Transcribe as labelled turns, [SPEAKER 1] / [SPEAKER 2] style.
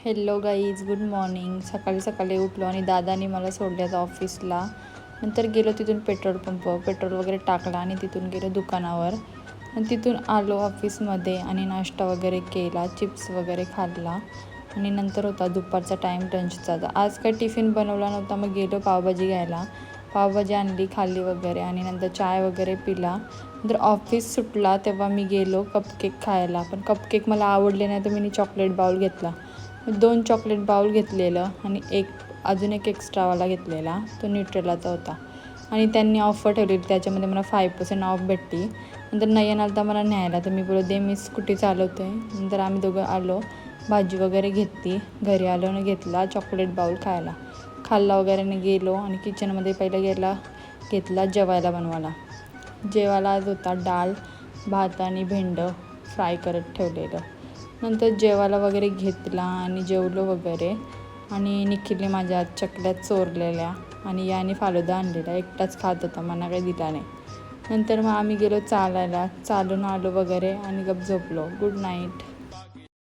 [SPEAKER 1] Hello guys, good morning. सकाळी सकाळी उठलो आणि दादानी मला सोडलं ऑफिसला. नंतर गेलो तिथून पेट्रोल वगैरे टाकला आणि तिथून गेलो दुकानावर आणि तिथून आलो ऑफिसमध्ये आणि नाश्ता वगैरे केला, चिप्स वगैरे खाल्ला आणि नंतर होता दुपारचा टाईम लंचचा. आज काय टिफिन बनवला नव्हता, मग गेलो पावभाजी घ्यायला. पावभाजी आणली, खाल्ली वगैरे आणि नंतर चाय वगैरे पिला. नंतर ऑफिस सुटला तेव्हा मी गेलो कपकेक खायला, पण कपकेक मला आवडले नाही तर मी चॉकलेट बाउल घेतला. 2 चॉकलेट बाउल घेतलेलं आणि अजून एक एक्स्ट्रावाला घेतलेला, तो न्यूट्रेलाचा होता आणि त्यांनी ऑफर ठेवलेली, त्याच्यामध्ये मला 5% ऑफ भेटली. नंतर नयन आला तर मला न्यायला, तर मी बोललो दे मी स्कूटी चालवते. नंतर आम्ही दोघं आलो, भाजी वगैरे घेतली, घरी आलो आणि घेतला चॉकलेट बाउल खाल्ला वगैरे आणि गेलो आणि किचनमध्ये पहिलं घेतला जेवायला बनवायला. जेवायला आज होता डाळ, भात आणि भेंडं फ्राय करत ठेवलेलं. नंतर जेवायला वगैरे घेतला आणि जेवलो वगैरे आणि निखिलने माझ्या चकल्या चोरलेल्या आणि याने फालुदा आणलेला, एकटाच खात होता, मला काही दिला नाही. नंतर मग आम्ही गेलो चालायला, चालून आलो वगैरे आणि गप झोपलो. Good night.